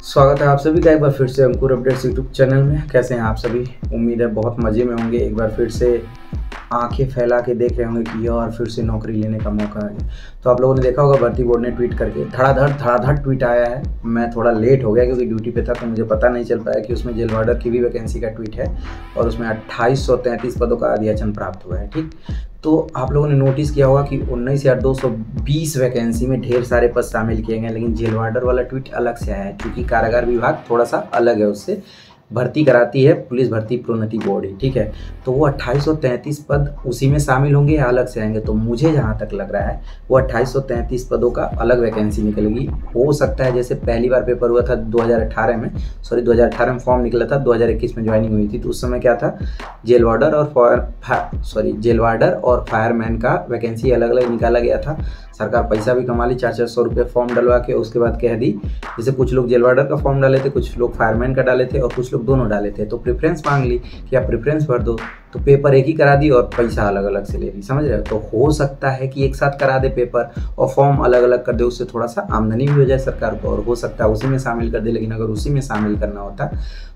स्वागत है आप सभी का एक बार फिर से अंकुर अपडेट्स यूट्यूब चैनल में। कैसे हैं आप सभी? उम्मीद है बहुत मज़े में होंगे। एक बार फिर से आंखें फैला के देख रहे होंगे कि और फिर से नौकरी लेने का मौका है। तो आप लोगों ने देखा होगा भर्ती बोर्ड ने ट्वीट करके धड़ाधड़ ट्वीट आया है। मैं थोड़ा लेट हो गया क्योंकि ड्यूटी पे था, तो मुझे पता नहीं चल पाया कि उसमें जेल वार्डर की भी वैकेंसी का ट्वीट है और उसमें 2833 पदों का अधियाचन प्राप्त हुआ है। ठीक, तो आप लोगों ने नोटिस किया होगा कि 19,220 वैकेंसी में ढेर सारे पद शामिल किए गए, लेकिन जेल वार्डर वाला ट्वीट अलग से आया है क्योंकि कारागार विभाग थोड़ा सा अलग है, उससे भर्ती कराती है पुलिस भर्ती प्रोन्नति बोर्ड ही। ठीक है, तो वो 2833 पद उसी में शामिल होंगे या अलग से आएंगे? तो मुझे जहाँ तक लग रहा है वो 2833 पदों का अलग वैकेंसी निकलेगी। हो सकता है जैसे पहली बार पेपर हुआ था 2018 में, 2018 में फॉर्म निकला था, 2021 में ज्वाइनिंग हुई थी, तो उस समय क्या था, जेल वार्डर और फायरमैन का वैकेंसी अलग अलग निकाला गया था। सरकार पैसा भी कमा ली, 400 रुपये फॉर्म डलवा के। उसके बाद कह दी, जैसे कुछ लोग जेल वार्डर का फॉर्म डाले थे, कुछ लोग फायरमैन का डाले थे और कुछ लोग दोनों डाले थे, तो प्रेफरेंस मांग ली कि आप प्रेफरेंस भर दो, तो पेपर एक ही करा दी और पैसा अलग अलग से ले ली। समझ रहे हो? तो हो सकता है कि एक साथ करा दे पेपर और फॉर्म अलग अलग कर दे, उससे थोड़ा सा आमदनी भी हो जाए सरकार को, और हो सकता है उसी में शामिल कर दे। लेकिन अगर उसी में शामिल करना होता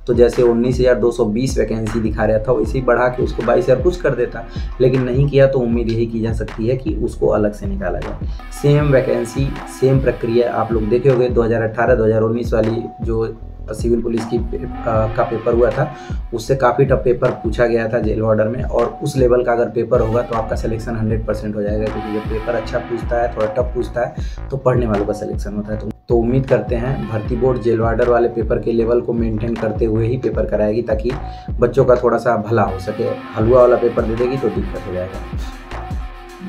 तो जैसे 19,220 वैकेंसी दिखा रहा था वैसे ही बढ़ा के उसको 22,000 कुछ कर देता, लेकिन नहीं किया, तो उम्मीद यही की जा सकती है कि उसको अलग से निकाला जाए। सेम वैकेंसी सेम प्रक्रिया आप लोग देखे होंगे, 2018-2019 वाली जो सिविल पुलिस की का पेपर हुआ था, उससे काफ़ी टफ पेपर पूछा गया था जेल वार्डर में, और उस लेवल का अगर पेपर होगा तो आपका सिलेक्शन 100% हो जाएगा, क्योंकि जब पेपर अच्छा पूछता है, थोड़ा टफ पूछता है, तो पढ़ने वालों का सिलेक्शन होता है। तो उम्मीद करते हैं भर्ती बोर्ड जेल वार्डर वाले पेपर के लेवल को मेंटेन करते हुए ही पेपर कराएगी, ताकि बच्चों का थोड़ा सा भला हो सके। हलवा वाला पेपर दे देगी तो दिक्कत हो जाएगा।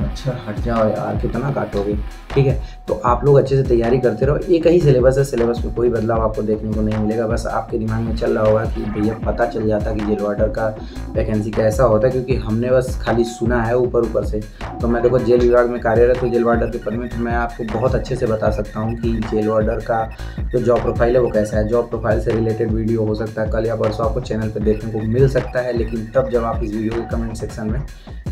अच्छा हट जाओ यार, कितना काटोगे। ठीक है, तो आप लोग अच्छे से तैयारी करते रहो। एक ही सिलेबस है, सिलेबस में कोई बदलाव आपको देखने को नहीं मिलेगा। बस आपके दिमाग में चल रहा होगा कि भैया पता चल जाता कि जेल वार्डर का वैकेंसी कैसा होता है, क्योंकि हमने बस खाली सुना है ऊपर ऊपर से। तो मैं देखो जेल विभाग में कार्यरत हूँ, जेल वार्डर के पद में, तो मैं आपको बहुत अच्छे से बता सकता हूँ कि जेल वार्डर का जो जॉब प्रोफाइल है वो कैसा है। जॉब प्रोफाइल से रिलेटेड वीडियो हो सकता है कल या परसों आपको चैनल पर देखने को मिल सकता है, लेकिन तब जब आप इस वीडियो के कमेंट सेक्शन में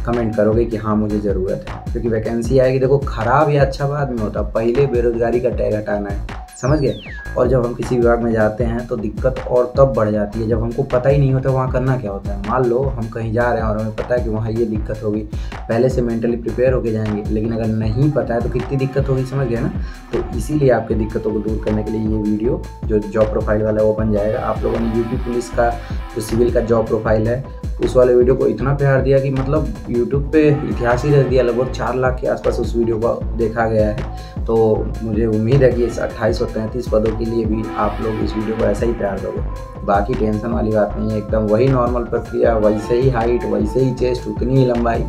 कमेंट करोगे कि हाँ मुझे ज़रूरत है, क्योंकि वैकेंसी आएगी। देखो खराब या अच्छा बाद में होता, पहले बेरोजगारी का टैग हटाना है, समझ गए। और जब हम किसी विभाग में जाते हैं तो दिक्कत और तब बढ़ जाती है जब हमको पता ही नहीं होता वहाँ करना क्या होता है। मान लो हम कहीं जा रहे हैं और हमें पता है कि वहाँ ये दिक्कत होगी, पहले से मेंटली प्रिपेयर होके जाएंगे, लेकिन अगर नहीं पता है तो कितनी दिक्कत होगी, समझ गए ना। तो इसीलिए आपके दिक्कतों को दूर करने के लिए ये वीडियो जो जॉब प्रोफाइल वाला है वो बन जाएगा। आप लोगों ने यूपी पुलिस का जो सिविल का जॉब प्रोफाइल है उस वाले वीडियो को इतना प्यार दिया कि मतलब यूट्यूब पे इतिहास ही रख दिया। लगभग 4 लाख के आसपास उस वीडियो को देखा गया है। तो मुझे उम्मीद है कि इस 2833 पदों के लिए भी आप लोग इस वीडियो को ऐसा ही प्यार दोगे। बाकी टेंशन वाली बात नहीं है, एकदम वही नॉर्मल प्रक्रिया, वैसे ही हाइट, वैसे ही चेस्ट, उतनी ही लंबाई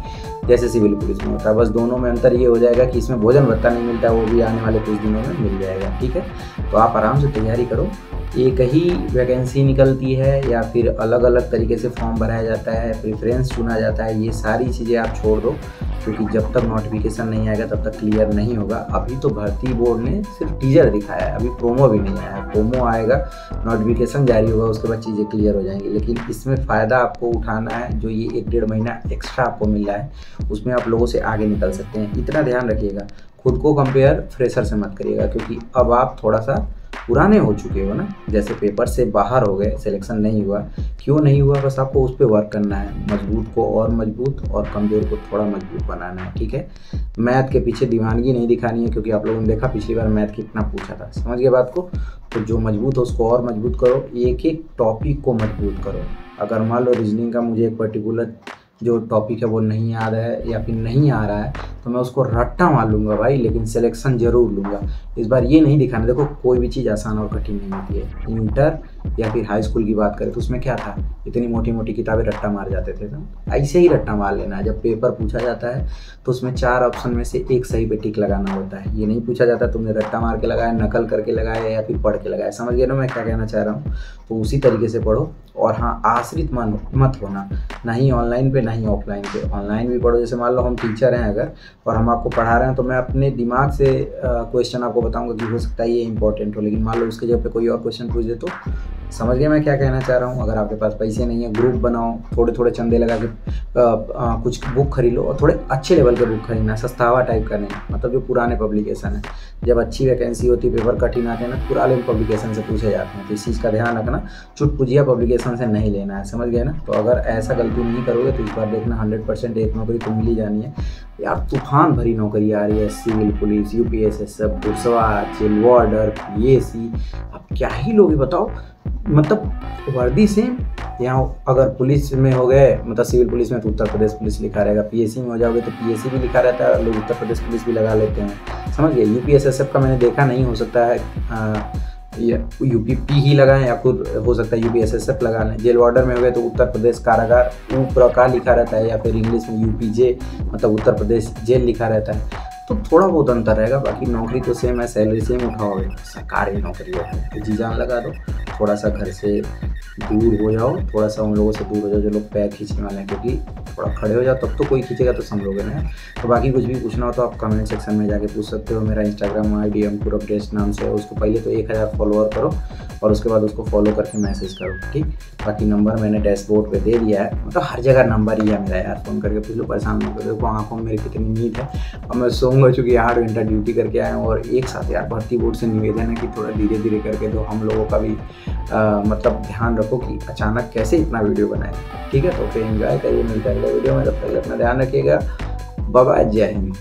जैसे सिविल पुलिस में होता है। बस दोनों में अंतर ये हो जाएगा कि इसमें भोजन भत्ता नहीं मिलता, वो भी आने वाले कुछ दिनों में मिल जाएगा। ठीक है, तो आप आराम से तैयारी करो। एक ही वैकेंसी निकलती है या फिर अलग अलग तरीके से फॉर्म भराया जाता है, प्रेफरेंस चुना जाता है, ये सारी चीज़ें आप छोड़ दो, क्योंकि जब तक नोटिफिकेशन नहीं आएगा तब तक क्लियर नहीं होगा। अभी तो भर्ती बोर्ड ने सिर्फ टीजर दिखाया है, अभी प्रोमो भी नहीं आया है। प्रोमो आएगा, नोटिफिकेशन जारी होगा, उसके बाद चीज़ें क्लियर हो जाएंगी। लेकिन इसमें फ़ायदा आपको उठाना है, जो ये 1-1.5 महीना एक्स्ट्रा आपको मिल रहा है, उसमें आप लोगों से आगे निकल सकते हैं। इतना ध्यान रखिएगा, खुद को कंपेयर फ्रेशर से मत करिएगा, क्योंकि अब आप थोड़ा सा पुराने हो चुके हो ना। जैसे पेपर से बाहर हो गए, सिलेक्शन नहीं हुआ, क्यों नहीं हुआ, बस आपको उस पर वर्क करना है। मजबूत को और मजबूत और कमज़ोर को थोड़ा मजबूत बनाना है। ठीक है, मैथ के पीछे दीवानगी नहीं दिखानी है, क्योंकि आप लोगों ने देखा पिछली बार मैथ कितना पूछा था, समझ गए बात को। तो जो मजबूत हो उसको और मजबूत करो, एक एक टॉपिक को मजबूत करो। अगर मान लो रीजनिंग का मुझे एक पर्टिकुलर जो टॉपिक है वो नहीं याद है या फिर नहीं आ रहा है, तो मैं उसको रट्टा मार लूँगा भाई, लेकिन सिलेक्शन ज़रूर लूँगा। इस बार ये नहीं दिखाना। देखो कोई भी चीज़ आसान और कठिन नहीं होती है। इंटर या फिर हाई स्कूल की बात करें तो उसमें क्या था, इतनी मोटी मोटी किताबें रट्टा मार जाते थे ना, ऐसे ही रट्टा मार लेना है। जब पेपर पूछा जाता है तो उसमें 4 ऑप्शन में से एक सही पे टिक लगाना होता है। ये नहीं पूछा जाता तुमने रट्टा मार के लगाया, नकल करके लगाया या फिर पढ़ के लगाया। समझ गए ना मैं क्या कहना चाह रहा हूँ? तो उसी तरीके से पढ़ो। और हाँ, आश्रित मत होना, ना ही ऑनलाइन पे ना ही ऑफलाइन पे। ऑनलाइन भी पढ़ो, जैसे मान लो हम टीचर हैं अगर और हम आपको पढ़ा रहे हैं, तो मैं अपने दिमाग से क्वेश्चन आपको बताऊंगा कि हो सकता है ये इंपॉर्टेंट हो, लेकिन मान लो उसके जगह पे कोई और क्वेश्चन पूछ दे तो समझ गए मैं क्या कहना चाह रहा हूँ। अगर आपके पास पैसे नहीं है, ग्रुप बनाओ, थोड़े थोड़े चंदे लगा के कुछ बुक खरीद लो, और थोड़े अच्छे लेवल के बुक खरीदना, सस्तावा टाइप का नहीं, मतलब जो पुराने पब्लिकेशन है। जब अच्छी वैकेंसी होती है, पेपर कठिन आते हैं ना, पुराने पब्लिकेशन से पूछे जाते हैं, तो इस चीज़ का ध्यान रखना, चुटपुजिया पब्लिकेशन से नहीं लेना है, समझ गए ना। तो अगर ऐसा गलती नहीं करोगे तो इस बार देखना 100% एक नौकरी तो मिल ही जानी है यार। तूफान भरी नौकरी आ रही है, सिविल पुलिस, UPSSF, पुलिसवार, जेल वार्डर, PAC, अब क्या ही लोग बताओ। मतलब वर्दी से यहाँ अगर पुलिस में हो गए, मतलब सिविल पुलिस में तो उत्तर प्रदेश पुलिस लिखा रहेगा, PAC में हो जाओगे तो PAC भी लिखा रहता है, लोग उत्तर प्रदेश पुलिस भी लगा लेते हैं, समझ गए। UPSSF का मैंने देखा नहीं, हो सकता है UPP ही लगाएं, या फिर हो सकता है UPSSF लगा लें। जेल वार्डर में हो गए तो उत्तर प्रदेश कारागार का लिखा रहता है, या फिर इंग्लिश में UPJ, मतलब उत्तर प्रदेश जेल लिखा रहता है। तो थोड़ा बहुत अंतर रहेगा, बाकी नौकरी तो सेम है, सैलरी सेम उठाओगे, सरकारी नौकरी है तो जी जान लगा दो। थोड़ा सा घर से दूर हो जाओ, थोड़ा सा उन लोगों से दूर हो जाओ जो लोग पैर खींचने वाले हैं, क्योंकि थोड़ा खड़े हो जाओ तब तो कोई खींचेगा, तो समझोगे ना। तो बाकी कुछ भी पूछना हो तो आप कमेंट सेक्शन में जाके पूछ सकते हो। मेरा इंस्टाग्राम ID अंकुर अपडेट्स नाम से है, उसको पहले तो 1000 फॉलोअर करो और उसके बाद उसको फॉलो करके मैसेज करो, ठीक। बाकी नंबर मैंने डैशबोर्ड पे दे दिया है, मतलब हर जगह नंबर ही है मेरा यार, फ़ोन करके पूछ लो, परेशान मत करो। देखो आँखों में मेरी कितनी नींद है, और मैं सोऊंगा, चूँकि 8 घंटा ड्यूटी करके आया हूँ। और एक साथ यार भर्ती बोर्ड से निवेदन है कि थोड़ा धीरे धीरे करके दो, हम लोगों का भी मतलब ध्यान रखो कि अचानक कैसे इतना वीडियो बनाए, ठीक है। तो फिर एंजॉय करिए, मिलता है अगले वीडियो में, तब तक अपना ध्यान रखिएगा। बाय बाय, जय हिंद।